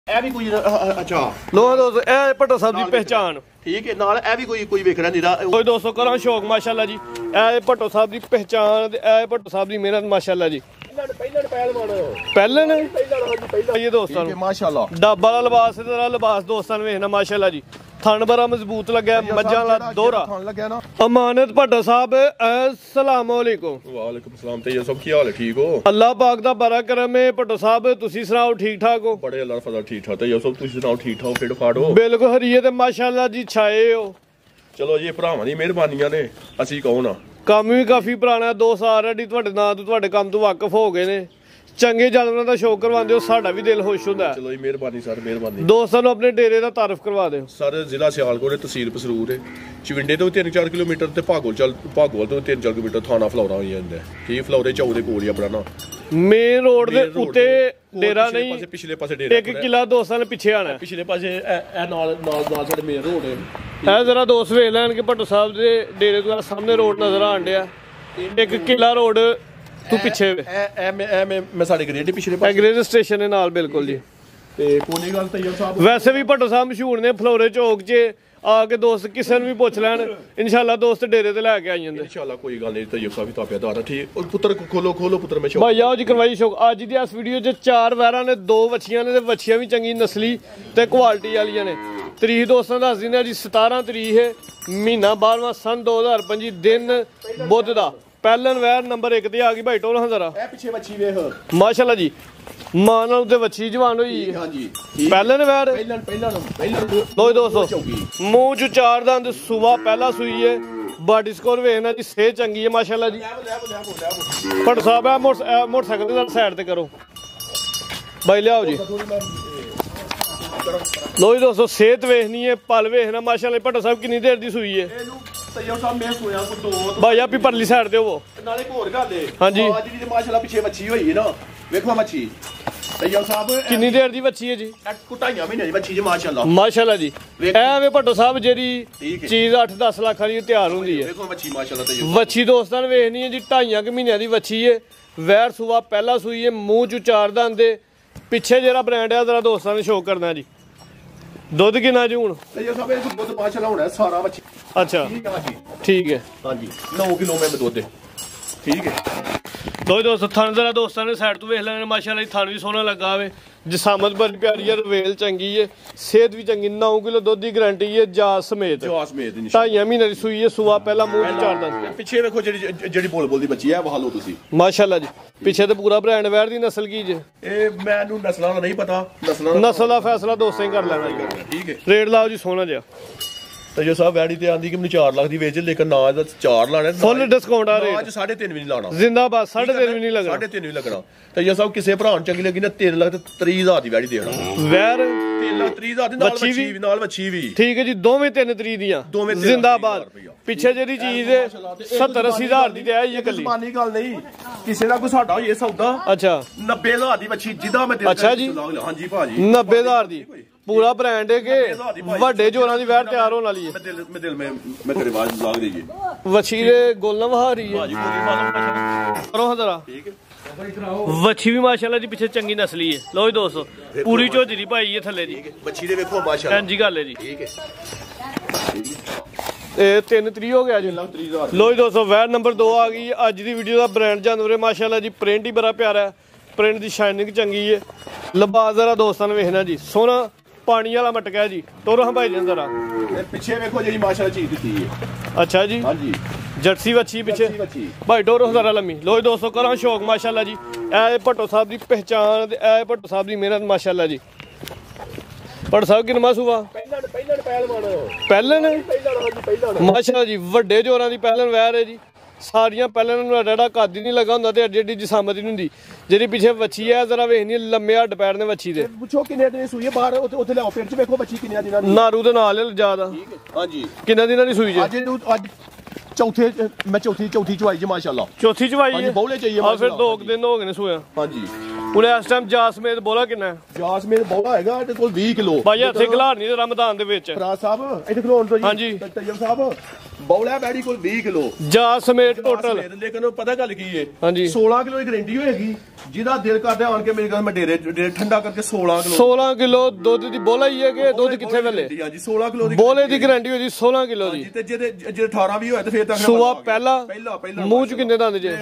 ਇਹ ਵੀ ਕੋਈ ਅੱਛਾ ਲੋ ਦੋਸਤੋ ਇਹ ਭੱਟੋ ਸਾਹਿਬ ਦੀ ਪਹਿਚਾਣ ਠੀਕ ਹੈ ਨਾਲ ਇਹ ਵੀ ਕੋਈ ਵੇਖ ਰਿਹਾ ਨੀਰਾ ਕੋਈ ਦੋਸਤੋ ਕਰਾਂ ਸ਼ੌਕ ਮਾਸ਼ਾਅੱਲਾ ਜੀ ਇਹ ਭੱਟੋ ਸਾਹਿਬ ਦੀ ਪਹਿਚਾਣ ਤੇ ਇਹ ਭੱਟੋ ਸਾਹਿਬ ਦੀ ਮਿਹਨਤ ਮਾਸ਼ਾਅੱਲਾ ਜੀ ਪਹਿਲਣ ਇਹ ਦੋਸਤਾਂ ਨੂੰ ਮਾਸ਼ਾਅੱਲਾ ਡੱਬ ਵਾਲਾ ਲਿਬਾਸ ਤੇ ਲਿਬਾਸ ਦੋਸਤਾਂ ਨੂੰ ਵੇਖਣਾ ਮਾਸ਼ਾਅੱਲਾ ਜੀ ਥਣ ਬੜਾ ਮਜ਼ਬੂਤ ਲੱਗਿਆ ਮੱਝਾਂ ਵਾਲਾ ਦੋਹਰਾ ਲੱਗਿਆ ਨਾ ਅਮਾਨਤ ਭੱਟੋ ਸਾਹਿਬ अस्सलाम वालेकुम ਵਾਲੇਕੁਮ ਸਲਾਮ ਤੇ ਸਭ ਕੀ ਹਾਲ ਹੈ ਠੀਕ ਹੋ ਅੱਲਾਹ ਪਾਕ ਦਾ ਬੜਾ ਕਰਮ ਹੈ ਭੱਟੋ ਸਾਹਿਬ ਤੁਸੀਂ ਸੁਣਾਓ ਠੀਕ ਠਾਕ ਹੋ ਬੜੇ ਅੱਲਾਹ ਫਜ਼ਲ ਠੀਕ ਠਾਕ ਤੇ ਸਭ ਤੁਸੀਂ ਸੁਣਾਓ ਠੀਕ ਠਾਕ ਫਿੱਟ ਫਾੜ ਹੋ ਬਿਲਕੁਲ ਹਰੀਏ ਤੇ ਮਾਸ਼ਾਅੱਲਾ ਜੀ ਛਾਏ ਹੋ ਚਲੋ ਜੀ ਭਰਾਵਾਂ ਦੀ ਮਿਹਰਬਾਨੀਆਂ ਨੇ ਅਸੀਂ ਕੌਣ ਆ ਕੰਮ ਵੀ ਕਾਫੀ ਪੁਰਾਣਾ 2 ਸਾਲ ਆਲਰੇਡੀ ਤੁਹਾਡੇ ਨਾਂ ਤੋਂ ਤੁਹਾਡੇ ਕੰਮ ਤੋਂ ਵਾਕਿਫ ਹੋ ਗਏ ਨੇ ਚੰਗੇ ਜਾਨਵਰਾਂ ਦਾ ਸ਼ੌਕ ਕਰਵਾਉਂਦੇ ਹੋ ਸਾਡਾ ਵੀ ਦਿਲ ਖੁਸ਼ ਹੁੰਦਾ ਚਲੋ ਜੀ ਮਿਹਰਬਾਨੀ ਸਰ ਮਿਹਰਬਾਨੀ ਦੋਸਤਾਂ ਨੂੰ ਆਪਣੇ ਡੇਰੇ ਦਾ ਤਾਰਫ ਕਰਵਾ ਦਿਓ ਸਰ ਜ਼ਿਲ੍ਹਾ ਸਿਆਲਕੋਟ ਹੈ ਤਹਿਸੀਲ ਪਸਰੂਰ ਹੈ ਚਵਿੰਡੇ ਤੋਂ 3-4 ਕਿਲੋਮੀਟਰ ਤੇ ਭਾਗੋਵਾਲ ਤੋਂ 3-4 ਕਿਲੋਮੀਟਰ ਥਾਣਾ ਫਲੌਰਾ ਹੋਈ ਜਾਂਦਾ ਠੀਕ ਫਲੌਰੇ ਚੌਕ ਦੇ ਕੋਲ ਹੀ ਆਪਣਾ ਨਾ ਮੇਨ ਰੋਡ ਦੇ ਉੱਤੇ ਡੇਰਾ ਨਹੀਂ ਪਿਛਲੇ ਪਾਸੇ ਡੇਰਾ 1 ਕਿਲਾ ਦੋਸਤਾਂ ਨੇ ਪਿੱਛੇ ਆਣਾ ਪਿਛਲੇ ਪਾਸੇ ਇਹ ਨਾਲ ਸਾਡੇ ਮੇਨ ਰੋਡ ਹੈ ਇਹ ਜ਼ਰਾ ਦੋਸਤ ਵੇਖ ਲੈਣ ਕਿ ਭੱਟੋ ਸਾਹਿਬ ਦੇ ਡੇਰੇ ਤੋਂ ਸਾਹਮਣੇ ਰੋਡ ਨਜ਼ਰ ਆਣ ਡਿਆ 1 ਕਿਲਾ ਰੋਡ ਤੂੰ ਪਿੱਛੇ ਮੈਂ ਸਾਡੇ ਗ੍ਰੇਡ ਪਿਛਲੇ ਪਾਸੇ ਐਗਰੇਜ ਸਟੇਸ਼ਨ ਦੇ ਨਾਲ ਬਿਲਕੁਲ ਜੀ ਤੇ ਕੋਨੀ ਗੱਲ ਤੈਯਬ ਸਾਹਿਬ ਵੈਸੇ ਵੀ ਭੱਟੋ ਸਾਹਿਬ ਮਸ਼ਹੂਰ ਨੇ ਫਲੋਰੇ ਚੌਕ 'ਚ ਆ ਕੇ ਦੋਸਤ ਕਿਸੇ ਨੂੰ ਵੀ ਪੁੱਛ ਲੈਣ ਇਨਸ਼ਾਅੱਲਾ ਦੋਸਤ ਡੇਰੇ ਤੇ ਲੈ ਕੇ ਆਈ ਜਾਂਦੇ ਇਨਸ਼ਾਅੱਲਾ ਕੋਈ ਗੱਲ ਨਹੀਂ ਤੈਯਬ ਸਾਹਿਬ ਤਾਬੇਦਾਰ ਠੀਕ ਪੁੱਤਰ ਖੋਲੋ ਪੁੱਤਰ ਮੈਂ ਭਾਈ ਆਓ ਜੀ ਕਰਵਾਈ ਸ਼ੌਕ ਅੱਜ ਦੀ ਇਸ ਵੀਡੀਓ 'ਚ 4 ਵੈਰਾਂ ਨੇ 2 ਵੱਛੀਆਂ ਨੇ ਤੇ ਵੱਛੀਆਂ ਵੀ ਚੰਗੀ ਨਸਲੀ ਤੇ ਕੁਆਲਿਟੀ ਵਾਲੀਆਂ ਨੇ ਤਰੀਕ ਦੋਸਤਾਂ ਦੱਸ ਦਿੰਦੇ ਆ ਜੀ 17 ਤਰੀਕ ਹੈ ਮਹੀਨਾ 12ਵਾਂ ਸਨ 2025 ਦਿਨ ਬੁੱਧ ਦਾ ਪਹਿਲਨ ਵੈਰ ਨੰਬਰ 1 ਤੇ ਆ ਗਈ ਭਾਈ ਟੋਲ ਹਜ਼ਾਰਾ ਇਹ ਪਿੱਛੇ ਵੱਛੀ ਵੇਖ ਮਾਸ਼ਾਅੱਲਾ ਜੀ ਮਾਂ ਨਾਲ ਤੇ ਵੱਛੀ ਜਵਾਨ ਹੋਈ ਹਾਂਜੀ ਪਹਿਲਨ ਵੈਰ ਪਹਿਲਾਂ ਲੋ ਦੋਸਤੋ ਮੂੰਹ ਚ 4 ਦੰਦ ਸੂਆ ਪਹਿਲਾ ਸੂਈ ਹੈ ਬਾਡੀ ਸਕੋਰ ਵੇਖਣਾ ਜੀ ਸਿਹਤ ਚੰਗੀ ਹੈ ਮਾਸ਼ਾਅੱਲਾ ਜੀ ਭੱਟ ਸਾਹਿਬ ਆ ਮੋਟਰਸਾਈਕਲ ਦੇ ਸਾਈਡ ਤੇ ਕਰੋ ਬਾਈ ਲਿਆਓ ਜੀ ਲੋ ਦੋਸਤੋ ਸਿਹਤ ਵੇਖਣੀ ਹੈ ਪਲ ਵੇਖਣਾ ਮਾਸ਼ਾਅੱਲਾ ਭੱਟ ਸਾਹਿਬ ਕਿੰਨੀ ਦੇਰ ਦੀ ਸੂਈ ਹੈ ਤੈਯਬ ਸਾਹਿਬ ਮੈਂ ਸੋਇਆ ਕੋ 2 ਭਾਈ ਆਪੀ ਪਰਲੀ ਸਾਈਡ ਤੇ ਹੋਵੋ ਨਾਲੇ ਹੋਰ ਗੱਲ ਹੈ ਹਾਂਜੀ ਅੱਜ ਦੀ ਮਾਸ਼ਾਅੱਲਾ ਪਿੱਛੇ ਵੱਛੀ ਹੋਈ ਹੈ ਨਾ ਵੇਖੋ ਮੱਛੀ ਤੈਯਬ ਸਾਹਿਬ ਕਿੰਨੀ ਦੇਰ ਦੀ ਵੱਛੀ ਹੈ ਜੀ 2.5 ਮਹੀਨੇ ਦੀ ਵੱਛੀ ਜੀ ਮਾਸ਼ਾਅੱਲਾ ਮਾਸ਼ਾਅੱਲਾ ਜੀ ਐਵੇਂ ਭੱਟੋ ਸਾਹਿਬ ਜਿਹੜੀ ਚੀਜ਼ 8-10 ਲੱਖਾਂ ਦੀ ਤਿਆਰ ਹੁੰਦੀ ਹੈ ਵੇਖੋ ਮੱਛੀ ਮਾਸ਼ਾਅੱਲਾ ਤੈਯਬ ਵੱਛੀ ਦੋਸਤਾਂ ਨੇ ਵੇਖਣੀ ਹੈ ਜੀ 2.5 ਮਹੀਨਿਆਂ ਦੀ ਵੱਛੀ ਹੈ ਵੈਰ ਸੂਆ ਪਹਿਲਾ ਸੂਈ ਹੈ ਮੂੰਹ ਚ 4 ਦੰਦ ਦੇ ਪਿੱਛੇ ਜਿਹੜਾ ਬ੍ਰਾਂਡ ਹੈ ਜ਼ਰਾ ਦੋਸਤਾਂ ਨੇ ਸ਼ੋਅ ਕਰਨਾ ਜੀ ਦੁੱਧ ਕਿੰਨਾ ਜੀ ਹੁਣ ਤੈਯਬ ਸਾਹਿਬ ਇਹ ਦੁੱਧ ਮਾਸ਼ਾਅੱਲਾ ਹੋਣਾ ਸਾਰਾ ਮੱਛੀ ਅੱਛਾ ਠੀਕ ਹੈ ਹਾਂਜੀ 9 ਕਿਲੋ ਮੈਂ ਦੁੱਧ ਠੀਕ ਹੈ ਲੋ ਦੋਸਤੋ ਥਣ ਜ਼ਰਾ ਦੋਸਤਾਂ ਨੇ ਸਾਈਡ ਤੋਂ ਵੇਖ ਲੈਣੇ ਮਾਸ਼ਾਅੱਲਾ ਜੀ ਥਣ ਵੀ ਸੋਹਣਾ ਲੱਗਾ ਹੋਵੇ ਜਸਾਮਤ ਬੜੀ ਪਿਆਰੀ ਹੈ ਰਵੇਲ ਚੰਗੀ ਹੈ ਸਿਹਤ ਵੀ ਚੰਗੀ 9 ਕਿਲੋ ਦੁੱਧ ਦੀ ਗਾਰੰਟੀ ਹੈ ਜਾ ਸਮੇਤ 2.5 ਮਹੀਨੇ ਦੀ ਸੂਈ ਹੈ ਸੂਆ ਪਹਿਲਾ ਮੂੰਹ ਚ 4 ਦੰਦ ਪਿੱਛੇ ਵੇਖੋ ਜਿਹੜੀ ਬੋਲ ਦੀ ਬੱਚੀ ਹੈ ਵਹਾ ਲਓ ਤੁਸੀਂ ਮਾਸ਼ਾਅੱਲਾ ਜੀ ਪਿੱਛੇ ਤੇ ਪੂਰਾ ਬ੍ਰਾਂਡ ਵੈਰ ਦੀ ਨਸਲ ਕੀ ਜੇ ਇਹ ਮੈਨੂੰ ਨਸਲਾਂ ਦਾ ਨਹੀਂ ਪਤਾ ਨਸਲ ਦਾ ਫੈਸਲਾ ਦੋਸਤਾਂ ਹੀ ਕਰ ਲੈਣਾ ਜੀ ਠੀਕ ਹੈ ਰੇਟ ਲਾਓ ਜੀ ਸੋਹਣਾ ਜਿਹਾ ਤੈਯਬ ਸਾਹਿਬ ਵੈੜੀ ਤੇ ਆਂਦੀ ਕਿ ਮੈਨੂੰ 4 ਲੱਖ ਦੀ ਵੇਚ ਲੇਕਿਨ ਨਾ ਇਹਦਾ 4 ਲਾਣਾ ਫੁੱਲ ਡਿਸਕਾਊਂਟ ਆ ਰੇਟ ਅੱਜ 3.5 ਵੀ ਨਹੀਂ ਲਾਣਾ ਜ਼ਿੰਦਾਬਾਦ 3.5 ਵੀ ਨਹੀਂ ਲੱਗਣਾ 3.5 ਵੀ ਲੱਗਣਾ ਤੈਯਬ ਸਾਹਿਬ ਕਿਸੇ ਭਰਾ ਨੂੰ ਚੰਗੀ ਲੱਗੀ ਨਾ 3 ਲੱਖ ਤੇ 30,000 ਦੀ ਵੈੜੀ ਦੇਣਾ ਵੈਰ 3 ਲੱਖ 30,000 ਦੀ ਨਾਲ ਵੱਛੀ ਵੀ ਠੀਕ ਹੈ ਜੀ ਦੋਵੇਂ 3 ਤਰੀਕ ਦੀਆਂ ਜ਼ਿੰਦਾਬਾਦ ਪਿੱਛੇ ਜਿਹੜੀ ਚੀਜ਼ 70-80 ਹਜ਼ਾਰ ਦੀ ਤੇ ਆਈ ਹੈ ਕੱਲੀ ਮਾਨੀ ਗੱਲ ਨਹੀਂ ਕਿਸੇ ਦਾ ਕੋਈ ਸਾਡਾ ਹੋਈ ਸੌਦਾ ਅੱਛਾ 90,000 ਦੀ ਵੱਛੀ ਜਿੱਦਾਂ ਮੈਂ ਅੱਛਾ ਜੀ ਹਾਂਜੀ ਭਾਜੀ 90,000 ਦੀ पूरा ब्रांड है कि ਵੱਡੇ ਜੋਰਾਂ ਦੀ ਵੈਰ ਤਿਆਰ ਹੋਣ ਵਾਲੀ ਹੈ ਮੈਂ ਤੇਰੇ ਆਵਾਜ਼ ਲਾਗ ਦੇਈਏ ਵੱਛੀ ਦੇ ਗੋਲਨ ਵਹਾਰੀ ਹੈ ਕਰੋ ਹਜ਼ਰਾ ਠੀਕ ਹੈ ਵੱਛੀ ਵੀ ਮਾਸ਼ਾਅੱਲਾ ਜੀ ਪਿੱਛੇ ਚੰਗੀ ਨਸਲੀ ਹੈ ਲੋ ਜੀ ਦੋਸਤੋ ਪੂਰੀ ਝੋਜਰੀ ਭਾਈ ਹੈ ਥੱਲੇ ਦੀ ਵੱਛੀ ਦੇ ਵੇਖੋ ਮਾਸ਼ਾਅੱਲਾ ਹਾਂਜੀ ਗੱਲ ਹੈ ਜੀ ਠੀਕ ਹੈ ਇਹ 3 ਤਰੀਕ ਹੋ ਗਿਆ ਜੀ ਲੋ ਜੀ ਦੋਸਤੋ ਵੈਰ ਨੰਬਰ 2 ਆ ਗਈ ਅੱਜ ਦੀ ਵੀਡੀਓ ਦਾ ਬ੍ਰਾਂਡ ਜਾਨਵਰ ਹੈ ਮਾਸ਼ਾਅੱਲਾ ਜੀ ਪ੍ਰਿੰਟ ਹੀ ਬੜਾ ਪਿਆਰਾ ਹੈ ਪ੍ਰਿੰਟ ਦੀ ਸ਼ਾਈਨਿੰਗ ਚੰਗੀ ਹੈ ਲਿਬਾਸ ਜ਼ਰਾ ਦੋਸਤਾਂ ਨੇ ਵੇਖਣਾ ਜੀ ਸੋਹਣਾ ਪਾਣੀ ਵਾਲਾ ਮਟਕਾ ਜੀ ਤੋਰੋ ਹੰਭਾਈ ਜੀ ਜ਼ਰਾ ਪਿੱਛੇ ਵੇਖੋ ਜਿਹੜੀ ਮਾਸ਼ਾਅੱਲਾ ਚੀਜ਼ ਦਿੱਤੀ ਹੈ ਅੱਛਾ ਜੀ ਹਾਂਜੀ ਜਰਸੀ ਵੱਛੀ ਪਿੱਛੇ ਭਾਈ ਟੋਰੋ ਜ਼ਰਾ ਲੰਮੀ ਲੋ ਦੋਸਤੋ ਕਰਾਂ ਸ਼ੌਕ ਮਾਸ਼ਾਅੱਲਾ ਜੀ ਇਹ ਭੱਟੋ ਸਾਹਿਬ ਦੀ ਪਹਿਚਾਣ ਤੇ ਇਹ ਭੱਟੋ ਸਾਹਿਬ ਦੀ ਮਿਹਨਤ ਮਾਸ਼ਾਅੱਲਾ ਜੀ ਭੱਟੋ ਸਾਹਿਬ ਕਿੰਨਾ ਸੂਆ ਪਹਿਲਣ ਮਾਸ਼ਾਅੱਲਾ ਜੀ ਵੱਡੇ ਜੋਰਾਂ ਦੀ ਪਹਿਲਣ ਵੈਰ ਹੈ ਜੀ ਸਾਰੀਆਂ ਪਹਿਲਾਂ ਨੂੰ ਐਡਾ ਕੱਦ ਹੀ ਨਹੀਂ ਲੱਗਾ ਹੁੰਦਾ ਤੇ ਐਡੀ ਐਡੀ ਜਿਸਾਮਤ ਨਹੀਂ ਹੁੰਦੀ ਜਿਹੜੀ ਪਿੱਛੇ ਵੱਛੀ ਹੈ ਜ਼ਰਾ ਵੇਖਣੀ ਲੰਮੇ ਹੱਡ ਪੈਰ ਨੇ ਵੱਛੀ ਦੇ ਪੁੱਛੋ ਕਿੰਨੇ ਦਿਨ ਸੂਈ ਹੈ ਬਾਹਰ ਉੱਥੇ ਲਿਆਓ ਪਿੰਡ 'ਚ ਵੇਖੋ ਵੱਛੀ ਕਿੰਨੇ ਦਿਨਾਂ ਦੀ ਨਾਰੂ ਦੇ ਨਾਲ ਜ਼ਿਆਦਾ ਹਾਂਜੀ ਕਿੰਨੇ ਦਿਨਾਂ ਦੀ ਸੂਈ ਜੇ ਅੱਜ ਚੌਥੀ ਚਵਾਈ ਜੀ ਮਾਸ਼ਾਅੱਲਾ ਚੌਥੀ ਚਵਾਈ ਹੈ ਬੌਲੇ ਚਾਹੀਏ ਆ ਫਿਰ 2 ਦਿਨ ਹੋ ਗਏ ਨੇ ਸੂਇਆ ਹਾਂਜੀ ਹੁਣ ਇਸ ਟਾਈਮ ਜਾਸਮੇਦ ਬੋਲਾ ਕਿੰਨਾ ਹੈ ਜਾਸਮੇਦ ਬੌਲਾ ਹੈਗਾ ਇਹਦੇ ਕੋਲ 20 ਕਿਲੋ ਭਾਈ ਹੱਥੇ ਖਿਲਾਰ ਨਹੀਂ ਰਮਦਾਨ ਦੇ ਵਿੱਚ ਭਰਾ ਸਾਹਿਬ ਇੱਥੇ ਖਲੋਣ ਤੋਂ ਜੀ ਹਾਂਜੀ ਤੈਯਬ ਸਾਹਿਬ ਬੌਲਾ ਬੈੜੀ ਕੋਲ 20 ਕਿਲੋ ਜਾ ਸਮੇਤ ਟੋਟਲ। ਲੇਕਿਨ ਪਤਾ ਗੱਲ ਕੀ ਹੈ ਹਾਂਜੀ 16 ਕਿਲੋ ਦੀ ਗਰੰਟੀ ਹੋਏਗੀ। ਜਿਹਦਾ ਦਿਲ ਕਰਦਾ ਆਣ ਕੇ ਮੇਰੇ ਕੋਲ ਮੈਂ ਡੇਰੇ ਠੰਡਾ ਕਰਕੇ 16 ਕਿਲੋ ਦੁੱਧ ਦੀ ਬੋਲਾ ਹੀ ਹੈ ਕਿ ਦੁੱਧ ਕਿੱਥੇ ਵੇਲੇ? ਹਾਂਜੀ 16 ਕਿਲੋ ਦੀ ਬੋਲੇ ਦੀ ਗਰੰਟੀ ਹੋਈ 16 ਕਿਲੋ ਦੀ। ਤੇ ਜੇ 18 ਵੀ ਹੋਇਆ ਤੇ ਫੇਰ ਤਾਂ ਸੂਆ ਪਹਿਲਾ ਮੂੰਹ ਚ ਕਿੰਨੇ ਦੰਦ ਜੇ?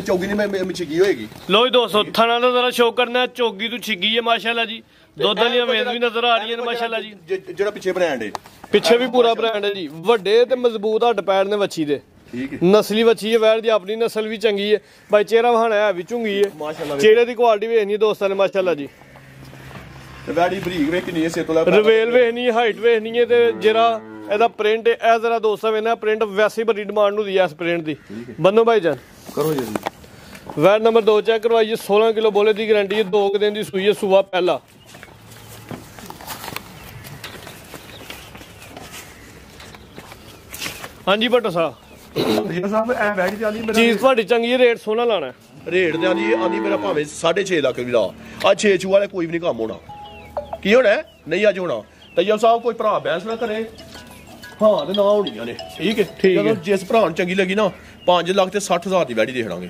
ਚੌਗੀ ਨੇ ਮੈਂ ਛਿੱਗੀ ਹੋਏਗੀ। ਲੋ ਜੀ ਦੋਸਤੋ ਥਣਾ ਦਾ ਜ਼ਰਾ ਸ਼ੋਅ ਕਰਨਾ। ਚੌਗੀ ਤੋਂ ਛਿੱਗੀ ਹੈ ਮਾਸ਼ਾਅੱਲਾ ਜੀ। ਦੁੱਧ ਵਾਲੀਆਂ ਵੇਦ ਵੀ ਨਜ਼ਰ ਆ ਰਹੀਆਂ ਨੇ ਮਾਸ਼ਾਅੱਲਾ ਜੀ। ਜਿਹੜਾ ਪਿੱਛੇ ਬ੍ਰਾਂਡ ਹੈ ਪਿੱਛੇ ਵੀ ਪੂਰਾ ਬ੍ਰਾਂਡ ਹੈ ਜੀ। ਵੱਡੇ ਤੇ ਮਜ਼ਬੂਤ ਹੱਡ ਪੈਰ ਨੇ ਵੱਛੀ ਦੇ। ਠੀਕ ਹੈ ਨਸਲੀ ਵੱਛੀ ਹੈ ਵੈਰ ਦੀ ਆਪਣੀ ਨਸਲ ਵੀ ਚੰਗੀ ਹੈ। ਬਾਈ ਚਿਹਰਾ ਵਹਾਣਾ ਹੈ ਵੀ ਚੁੰਗੀ ਹੈ ਮਾਸ਼ਾਅੱਲਾ। ਚਿਹਰੇ ਦੀ ਕੁਆਲਿਟੀ ਵੇਖਣੀ ਹੈ ਦੋਸਤਾਂ ਨੇ ਮਾਸ਼ਾਅੱਲਾ ਜੀ। ਤੇ ਵੈੜੀ ਬਰੀਕ ਵੇ ਕਿੰਨੀ ਹੈ ਸੇ ਤੋਂ ਲੈ ਰਵੇਲ ਵੇਖਣੀ ਹੈ ਹਾਈਟ ਵੇਖਣੀ ਹੈ ਤੇ ਜਿਹੜਾ ਇਹਦਾ ਪ੍ਰਿੰਟ ਇਹ ਜ਼ਰਾ ਦੋਸਤਾਂ ਵੇਖਣਾ ਪ੍ਰਿੰਟ ਵੈਸੇ ਬੜੀ ਡਿਮਾਂਡ ਹੁੰਦੀ ਹੈ ਇਸ ਪ੍ਰਿੰਟ ਦੀ। ਬੰਨੋ ਭਾਈ ਜਾਨ ਕਰੋ ਜੀ। ਵੈਰ ਨੰਬਰ 2 ਚੈੱਕ ਕਰਵਾਈਏ। 16 ਕਿਲੋ ਬੋਲੇ ਦੀ ਗਾਰੰਟੀ ਹੈ। 2 ਦਿਨ ਦੀ ਸੂਈ ਹੈ। ਸੂਆ ਪਹਿਲਾ। ਹਾਂਜੀ ਭੱਟੋ ਸਾਹਿਬ ਜੀ ਸਾਹਿਬ ਐ ਵੈੜੀ ਚਾਲੀ ਮੇਰਾ ਚੀਜ਼ ਤੁਹਾਡੀ ਚੰਗੀ ਹੈ। ਰੇਟ ਸੋਹਣਾ ਲਾਣਾ ਰੇਟ ਤੇ ਆਂਦੀ ਮੇਰਾ ਭਾਵੇਂ 6.5 ਲੱਖ ਵੀ ਲਾ ਆ 6 ਚੂ ਵਾਲੇ ਕੋਈ ਵੀ ਨਹੀਂ ਕੰਮ ਹੋਣਾ। ਕੀ ਹੋਣਾ ਨਹੀਂ ਅੱਜ ਹੋਣਾ। ਤੈਯਬ ਸਾਹਿਬ ਕੋਈ ਭਰਾ ਬਹਿਸ ਨਾ ਕਰੇ। ਹਾਂ ਤੇ ਨਾ ਹੋਣੀਆਂ ਨੇ। ਠੀਕ ਹੈ ਜਦੋਂ ਜਿਸ ਭਰਾ ਨੂੰ ਚੰਗੀ ਲੱਗੀ ਨਾ 5 ਲੱਖ ਤੇ 60,000 ਦੀ ਵੈੜੀ ਦੇਣਾਂਗੇ।